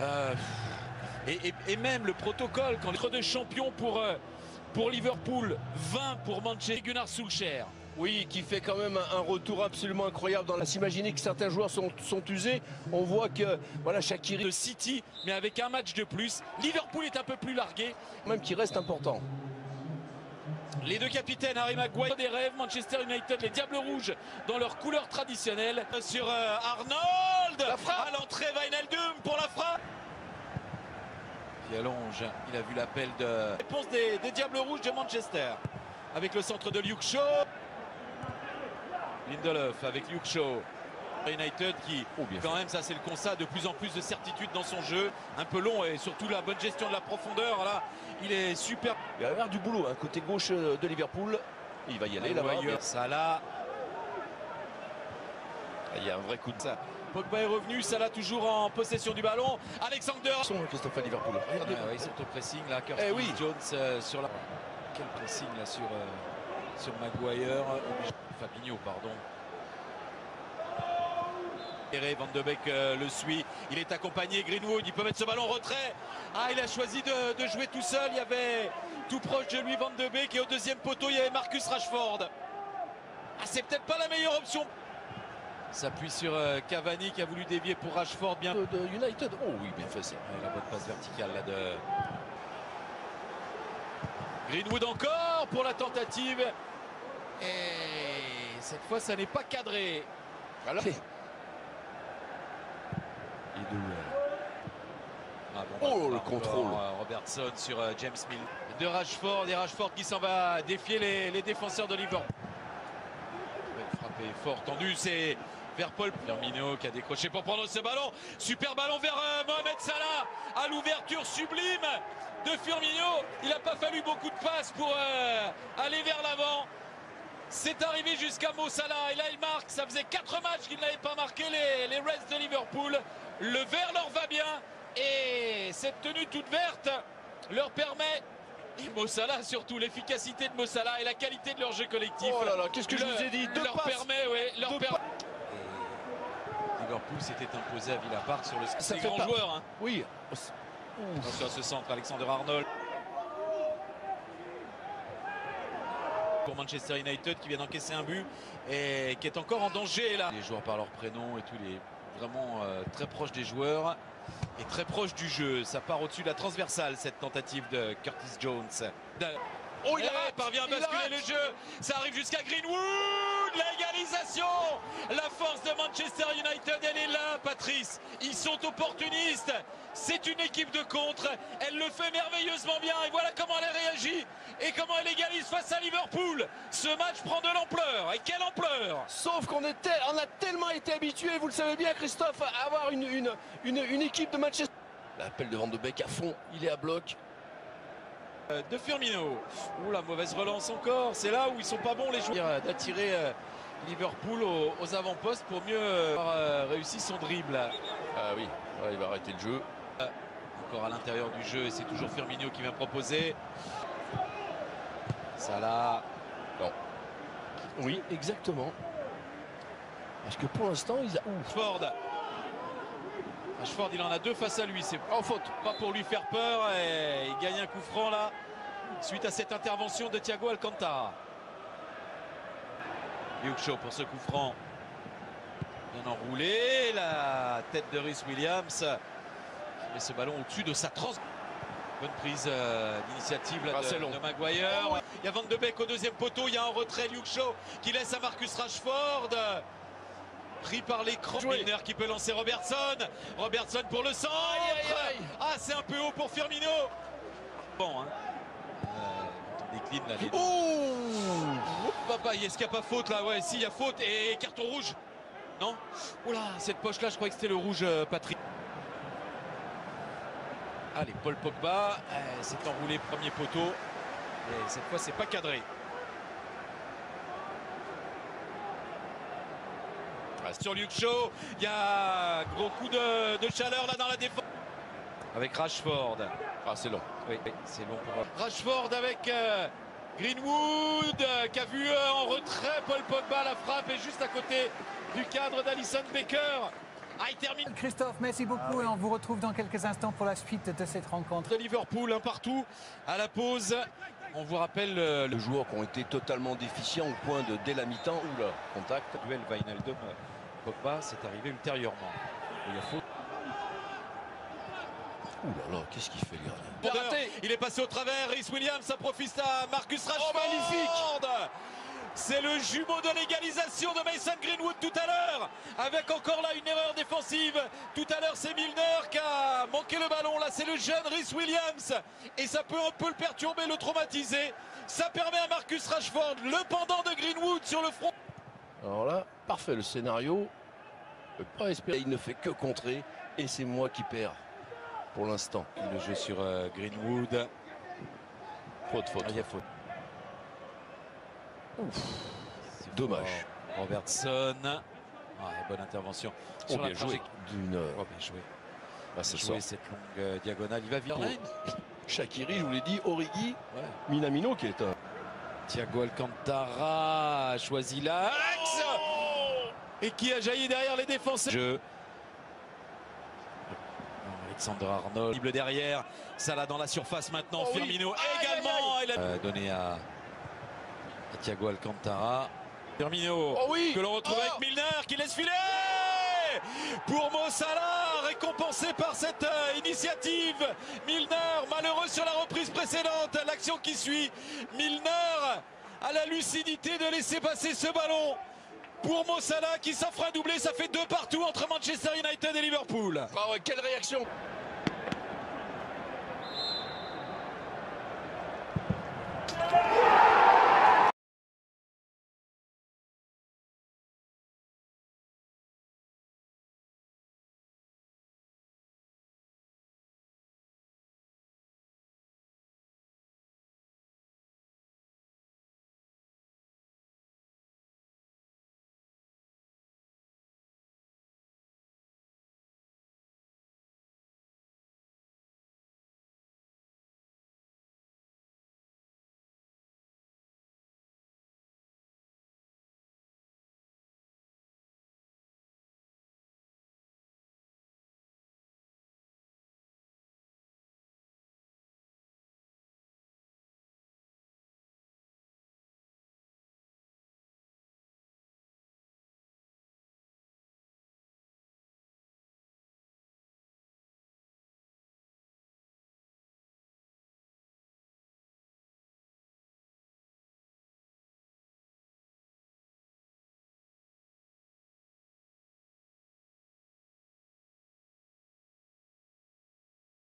Euh, et même le protocole, quand les de champion pour Liverpool, 20 pour Manchester, Gunnar Solskjaer. Oui, qui fait quand même un retour absolument incroyable. Dans la s'imaginer que certains joueurs sont usés. On voit que voilà, Shaqiri de City, mais avec un match de plus. Liverpool est un peu plus largué. Même qui reste important. Les deux capitaines, Harry Maguire des rêves, Manchester United, les Diables Rouges dans leur couleur traditionnelle. Sur Arnold, à l'entrée, Wijnaldum pour la frappe. Allonge, il a vu l'appel de réponse des Diables Rouges de Manchester. Avec le centre de Luke Shaw. Lindelof avec Luke Shaw. United qui, quand même, ça c'est le constat, de plus en plus de certitude dans son jeu. Un peu long et surtout la bonne gestion de la profondeur. Là, il est super. Il va y avoir du boulot, hein, côté gauche de Liverpool. Il va y aller là-bas. Salah. Il y a un vrai coup de ça. Pogba est revenu, Salah toujours en possession du ballon. Alexander. Christophe à Liverpool. Regardez. Ils sont au pressing là. Curtis Jones sur la. Quel pressing là sur Maguire. Fabinho, pardon. Van de Beek le suit, il est accompagné, Greenwood, il peut mettre ce ballon en retrait. Ah, il a choisi de jouer tout seul, il y avait tout proche de lui Van de Beek et au deuxième poteau il y avait Marcus Rashford. Ah, c'est peut-être pas la meilleure option. S'appuie sur Cavani qui a voulu dévier pour Rashford, bien de United. Oh oui, bien fait ça. La bonne passe verticale là de Greenwood encore pour la tentative. Et cette fois ça n'est pas cadré. Voilà. Le contrôle. Robertson sur James Mill. De Rashford et Rashford qui s'en va défier les défenseurs de Liverpool. Frappé fort tendu, c'est vers Paul Firmino qui a décroché pour prendre ce ballon. Super ballon vers Mohamed Salah à l'ouverture sublime de Firmino. Il n'a pas fallu beaucoup de passes pour aller vers l'avant. C'est arrivé jusqu'à Mo Salah et là il marque. Ça faisait 4 matchs qu'il n'avait pas marqué les Reds de Liverpool. Le vert leur va bien et cette tenue toute verte leur permet, et Mo Salah surtout, l'efficacité de Mo Salah et la qualité de leur jeu collectif. Oh là là, qu'est-ce que je vous ai dit, leur permet, Liverpool s'était imposé à Villa Park sur le ça grand joueur. Hein. Oui. Sur ce centre, Alexander Arnold. Pour Manchester United qui vient d'encaisser un but et qui est encore en danger là. Les joueurs par leur prénom et tout, vraiment très proche des joueurs et très proche du jeu. Ça part au-dessus de la transversale cette tentative de Curtis Jones. Oh, il parvient à basculer le jeu. Ça arrive jusqu'à Greenwood. L'égalisation. La force de Manchester United, elle est là, Patrice. Ils sont opportunistes. C'est une équipe de contre. Elle le fait merveilleusement bien. Et voilà comment elle réagit. Et comment elle égalise face à Liverpool. Ce match prend de l'ampleur. Et quelle ampleur! Sauf qu'on a tellement été habitués, vous le savez bien, Christophe, à avoir une équipe de Manchester. L'appel de Van de Beek à fond. Il est à bloc. De Firmino. Ouh, la mauvaise relance encore. C'est là où ils sont pas bons les joueurs. D'attirer Liverpool aux avant-postes pour mieux réussir son dribble. Ah oui, il va arrêter le jeu. Encore à l'intérieur du jeu et c'est toujours Firmino qui vient proposer. Salah. Non. Oui, exactement. Parce que pour l'instant, Rashford, il en a 2 face à lui. C'est en faute. Pas pour lui faire peur. Et il gagne un coup franc là. Suite à cette intervention de Thiago Alcantara. Luke Shaw pour ce coup franc. Bien enroulé. La tête de Rhys Williams. Qui met ce ballon au-dessus de sa trans. Bonne prise d'initiative de Maguire. Il y a Van de Beek au deuxième poteau. Il y a un retrait. Luke Shaw qui laisse à Marcus Rashford. Pris par l'écran. Milner qui peut lancer Robertson. Robertson pour le centre. Ah, c'est un peu haut pour Firmino. Bon, hein. On décline là. Papa, est-ce qu'il n'y a pas faute là? Ouais, si, il y a faute et carton rouge. Non? Oula, cette poche là, je croyais que c'était le rouge, Patrick. Allez, Paul Pogba s'est enroulé premier poteau. Et cette fois, c'est pas cadré. Sur Luke Shaw, il y a gros coup de chaleur là dans la défense. Avec Rashford. Ah, c'est long. Oui, c'est long pour Rashford avec Greenwood qui a vu en retrait Paul Pogba. La frappe est juste à côté du cadre d'Alisson Becker. Ah, il termine. Christophe, merci beaucoup et on vous retrouve dans quelques instants pour la suite de cette rencontre. De Liverpool, un partout à la pause. On vous rappelle Les joueurs qui ont été totalement déficients au point de, dès la mi-temps, oula, contact. duel Wijnaldum Pogba, c'est arrivé ultérieurement. Il y a faute. Ouh là là, qu'est-ce qu'il fait, le gardien? Il est passé au travers. Rhys Williams, ça profite à Marcus Rashford. Magnifique. C'est le jumeau de l'égalisation de Mason Greenwood tout à l'heure, avec encore là une erreur défensive. Tout à l'heure, c'est Milner qui a manqué le ballon. Là, c'est le jeune Rhys Williams. Et ça peut un peu le perturber, le traumatiser. Ça permet à Marcus Rashford, le pendant de Greenwood sur le front. Alors là, parfait le scénario. Je peux pas espérer. Il ne fait que contrer. Et c'est moi qui perds. Pour l'instant. Le jeu sur Greenwood. Faute. Il y a faute. Dommage. Robertson. Bonne intervention. Oh, bien joué. Bien joué. C'est Jouer ça. cette longue diagonale. Il va vite. Shaqiri, je vous l'ai dit, Origi, Ouais. Minamino qui est un. Thiago Alcantara a choisi l'axe et qui a jailli derrière les défenseurs. Jeu. Alexandre Arnold libre derrière. Salah dans la surface maintenant. Oh oui. Firmino Aïe, également. aïe, Il a donné à Thiago Alcantara. Firmino Oh oui. que l'on retrouve avec Milner qui laisse filer pour Mo Salah, récompensé par cette initiative. Milner malheureux sur la reprise précédente. L'action qui suit. Milner a la lucidité de laisser passer ce ballon pour Mo Salah qui s'offre un doublé. Ça fait 2 partout entre Manchester United et Liverpool. Ah ouais, quelle réaction!